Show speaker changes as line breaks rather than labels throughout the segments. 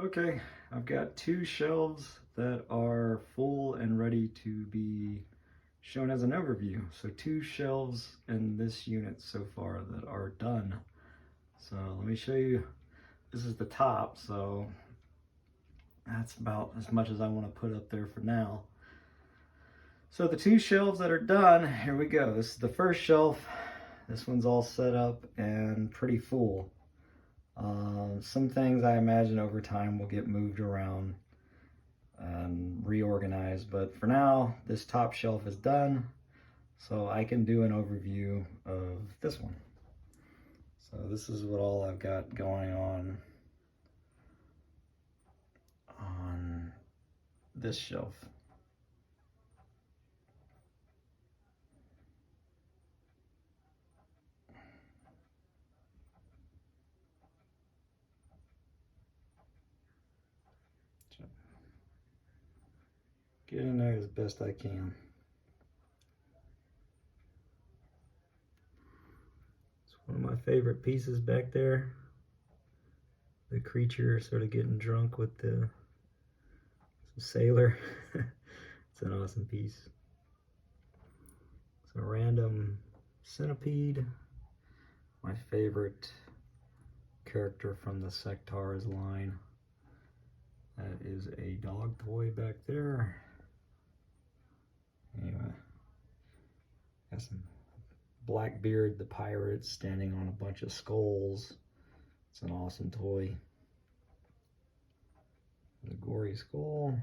Okay, I've got two shelves that are full and ready to be shown as an overview. So two shelves in this unit so far that are done. So let me show you. This is the top, so that's about as much as I want to put up there for now. So the two shelves that are done, here we go. This is the first shelf. This one's all set up and pretty full. Some things I imagine over time will get moved around and reorganized, but for now, this top shelf is done, so I can do an overview of this one. So this is what all I've got going on this shelf. Get in there as best I can. It's one of my favorite pieces back there. The creature sort of getting drunk with the sailor. It's an awesome piece. It's a random centipede. My favorite character from the Sectaurs line. That is a dog toy back there. Anyway, got some Blackbeard the pirate standing on a bunch of skulls. It's an awesome toy. The gory skull.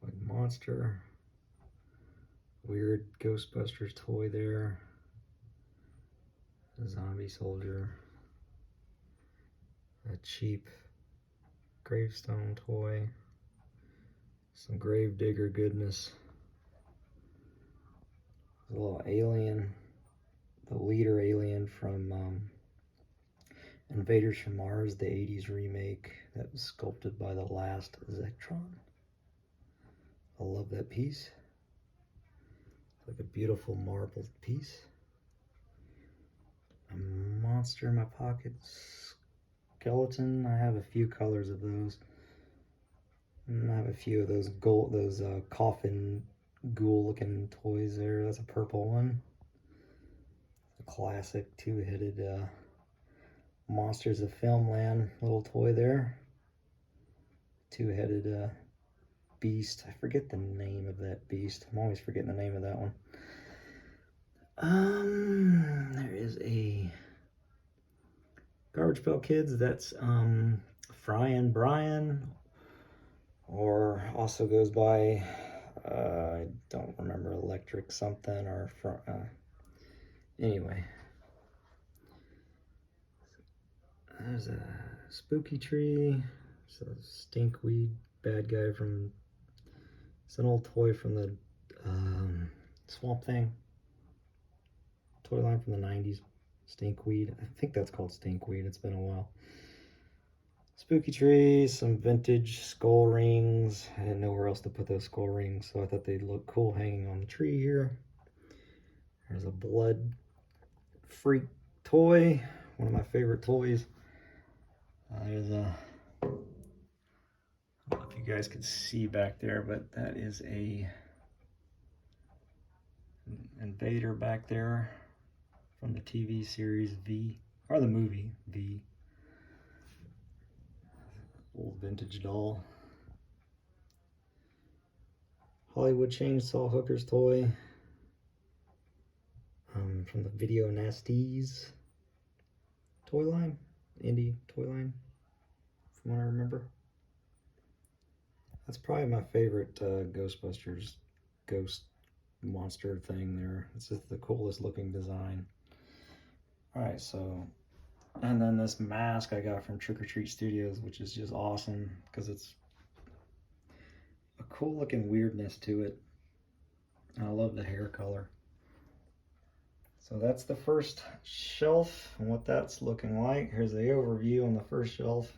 Like monster. Weird Ghostbusters toy there. A zombie soldier. A cheap gravestone toy. Some Gravedigger goodness. A little alien, the leader alien from Invaders from Mars, the 80s remake that was sculpted by the last Zectron. I love that piece. It's like a beautiful marbled piece. A monster in my pocket skeleton. I have a few colors of those. And I have a few of those coffin ghoul-looking toys there. That's a purple one. A classic two-headed Monsters of Filmland little toy there. Two-headed beast. I forget the name of that beast. I'm always forgetting the name of that one. There is a Garbage Pail Kids. That's Fryin' Brian, or also goes by I don't remember, Electric something, or anyway. There's a Spooky Tree. It's a stinkweed bad guy from, it's an old toy from the Swamp Thing toy line from the 90s. Stinkweed. I think that's called Stinkweed. It's been a while. Spooky Tree, some vintage skull rings. I didn't know where else to put those skull rings, so I thought they'd look cool hanging on the tree here. There's a Blood Freak toy, one of my favorite toys. There's a, I don't know if you guys can see back there, but that is a Invader back there from the TV series V, or the movie V. Old vintage doll. Hollywood Chainsaw Hooker's toy from the Video Nasties toy line, indie toy line, from what I remember. That's probably my favorite Ghostbusters ghost monster thing there. It's just the coolest looking design. Alright, so, and then this mask I got from Trick or Treat Studios, which is just awesome because it's a cool looking weirdness to it. I love the hair color. So that's the first shelf and what that's looking like. Here's the overview on the first shelf.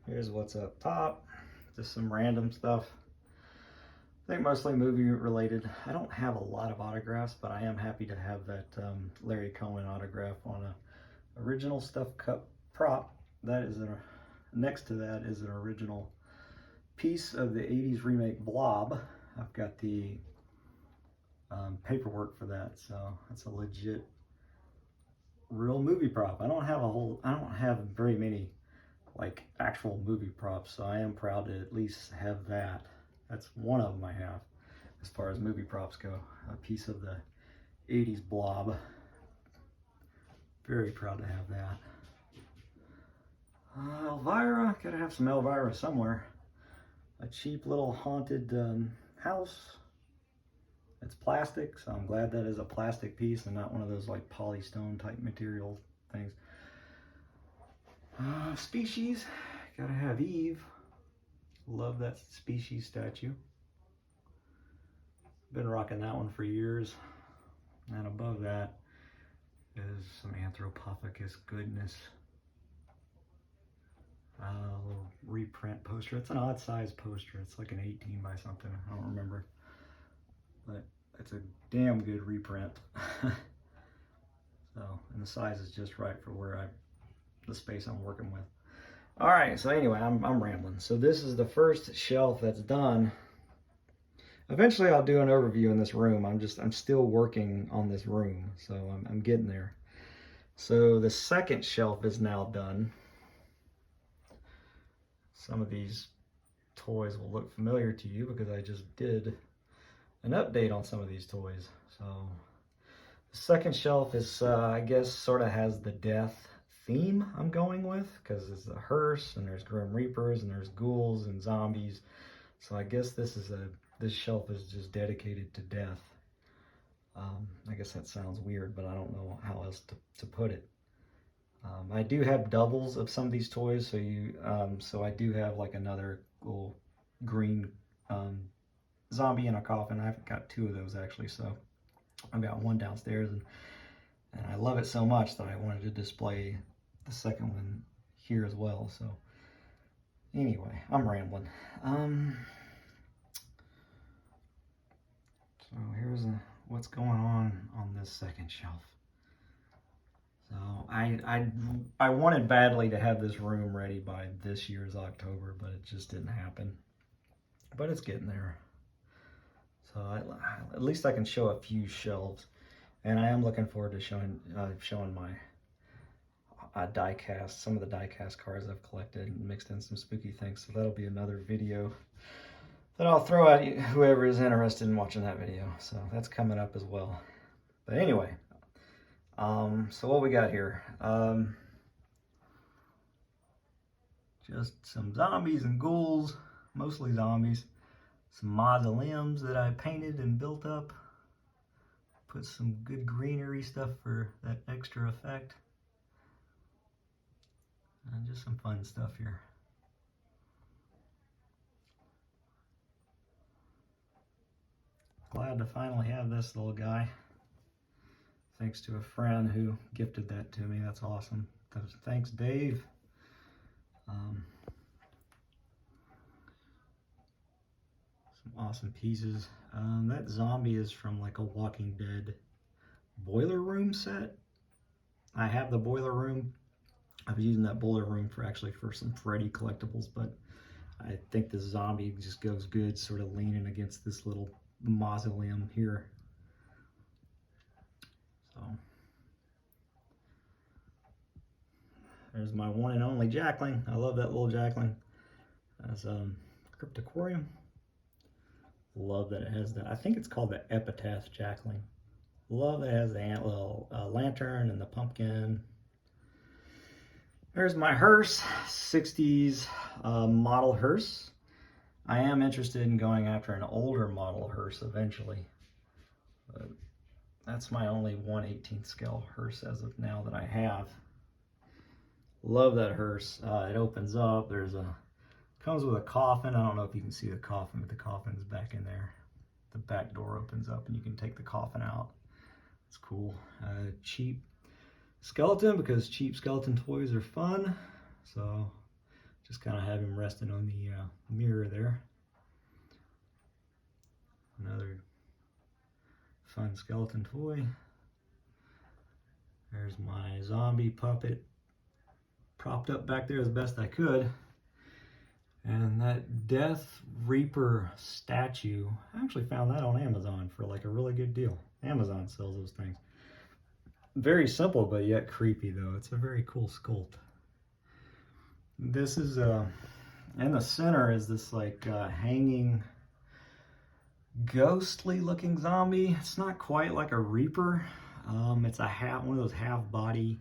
Here's what's up top. Just some random stuff. I think mostly movie related. I don't have a lot of autographs, but I am happy to have that Larry Cohen autograph on a original stuffed cup prop. That is next to that is an original piece of the 80s remake Blob. I've got the paperwork for that, so that's a legit real movie prop. I don't have very many like actual movie props, so I am proud to at least have that. That's one of them I have as far as movie props go. A piece of the 80s Blob. Very proud to have that. Elvira, gotta have some Elvira somewhere. A cheap little haunted house. It's plastic, so I'm glad that is a plastic piece and not one of those like polystone type material things. Species, gotta have Eve. Love that Species statue. Been rocking that one for years. And above that is some Anthropophagus goodness. A little reprint poster. It's an odd size poster. It's like an 18 by something. I don't remember. But it's a damn good reprint. So, and the size is just right for the space I'm working with. All right, so anyway, I'm rambling. So this is the first shelf that's done. Eventually I'll do an overview in this room. I'm still working on this room, so I'm getting there. So the second shelf is now done. Some of these toys will look familiar to you because I just did an update on some of these toys. So the second shelf is, I guess, sort of has the death theme I'm going with, because it's a hearse and there's Grim Reapers and there's ghouls and zombies. So I guess this shelf is just dedicated to death. I guess that sounds weird, but I don't know how else to put it. I do have doubles of some of these toys, so I do have like another little green zombie in a coffin. I've got two of those actually, so I've got one downstairs, and I love it so much that I wanted to display the second one here as well. So anyway, I'm rambling. So here's what's going on this second shelf. So I wanted badly to have this room ready by this year's October, but it just didn't happen. But it's getting there. So at least I can show a few shelves, and I am looking forward to showing my die cast, some of the die cast cards I've collected and mixed in some spooky things. So that'll be another video that I'll throw at you, whoever is interested in watching that video. So that's coming up as well. But anyway, so what we got here? Just some zombies and ghouls, mostly zombies. Some mausoleums that I painted and built up. Put some good greenery stuff for that extra effect. And just some fun stuff here. Glad to finally have this little guy. Thanks to a friend who gifted that to me. That's awesome. Thanks, Dave. Some awesome pieces. That zombie is from like a Walking Dead boiler room set. I have the boiler room. I was using that boiler room for some Freddy collectibles, but I think the zombie just goes good sort of leaning against this little mausoleum here. So there's my one and only Jackling. I love that little Jackling. That's Cryptoquarium. Love that it has that. I think it's called the Epitaph Jackling. Love that it has the little lantern and the pumpkin. There's my hearse, 60s model hearse. I am interested in going after an older model hearse eventually. But that's my only 1/18 scale hearse as of now that I have. Love that hearse. It opens up. Comes with a coffin. I don't know if you can see the coffin, but the coffin is back in there. The back door opens up and you can take the coffin out. It's cool. Cheap skeleton, because cheap skeleton toys are fun. So just kind of have him resting on the mirror there. Another fun skeleton toy. There's my zombie puppet propped up back there as best I could. And that Death Reaper statue, I actually found that on Amazon for like a really good deal. Amazon sells those things. Very simple, but yet creepy though. It's a very cool sculpt. This is, in the center is this like hanging, ghostly looking zombie. It's not quite like a Reaper. It's a one of those half body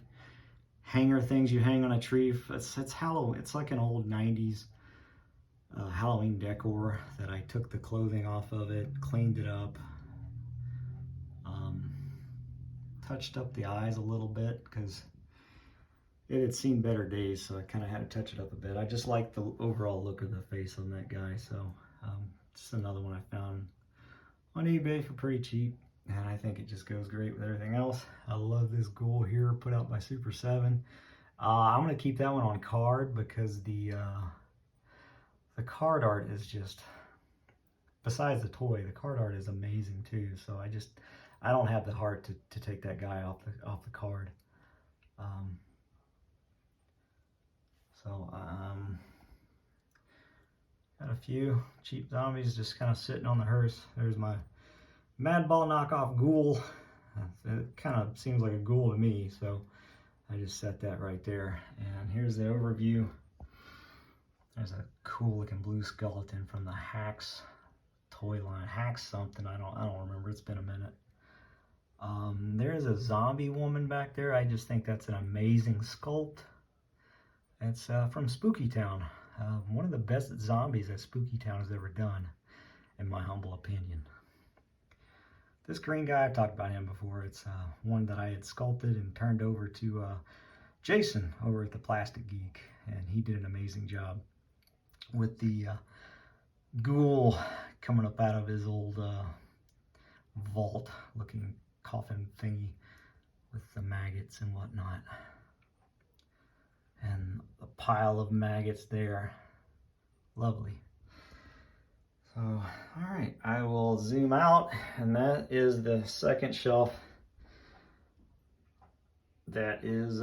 hanger things you hang on a tree. It's Halloween. It's like an old 90s Halloween decor that I took the clothing off of it, cleaned it up, touched up the eyes a little bit because it had seen better days, so I kind of had to touch it up a bit. I just like the overall look of the face on that guy, so just another one I found on eBay for pretty cheap, and I think it just goes great with everything else. I love this ghoul here, put out by Super 7. I'm going to keep that one on card because the card art is just, besides the toy, the card art is amazing too. So I don't have the heart to take that guy off the card. Got a few cheap zombies just kind of sitting on the hearse. There's my Madball knockoff ghoul. It kind of seems like a ghoul to me, so I just set that right there. And here's the overview. There's a cool looking blue skeleton from the Hacks toy line. Hacks something, I don't remember, it's been a minute. There's a zombie woman back there. I just think that's an amazing sculpt. It's from Spooky Town. One of the best zombies that Spooky Town has ever done, in my humble opinion. This green guy, I've talked about him before. It's one that I had sculpted and turned over to Jason over at the Plastic Geek, and he did an amazing job with the ghoul coming up out of his old vault looking coffin thingy with the maggots and whatnot, and a pile of maggots there. Lovely. So, all right, I will zoom out, and that is the second shelf that is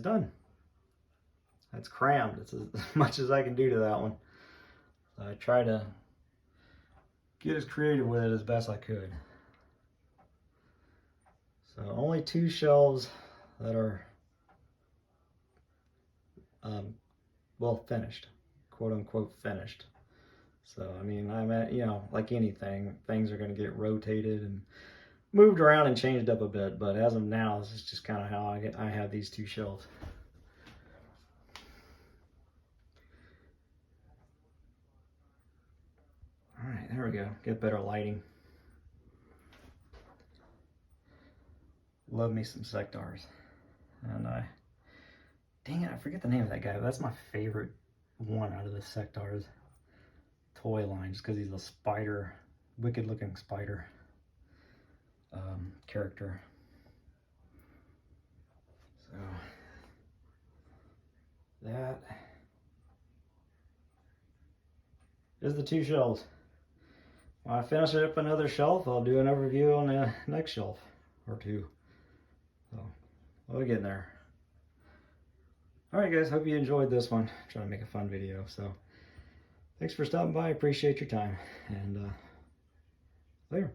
done. That's crammed. It's as much as I can do to that one. So I try to get as creative with it as best I could. So only 2 shelves that are well, finished, quote unquote finished. So I mean, I'm at, you know, like anything, things are going to get rotated and moved around and changed up a bit, but as of now, this is just kind of how I have these 2 shelves. All right, there we go. Get better lighting. Love me some Sectaurs. And dang it, I forget the name of that guy, but that's my favorite one out of the Sectaurs toy line, just because he's a spider, wicked looking spider character. So that is the 2 shelves. When I finish up another shelf, I'll do an overview on the next shelf or 2. So we're getting there. All right, guys, hope you enjoyed this one. I'm trying to make a fun video. So thanks for stopping by. I appreciate your time. And later.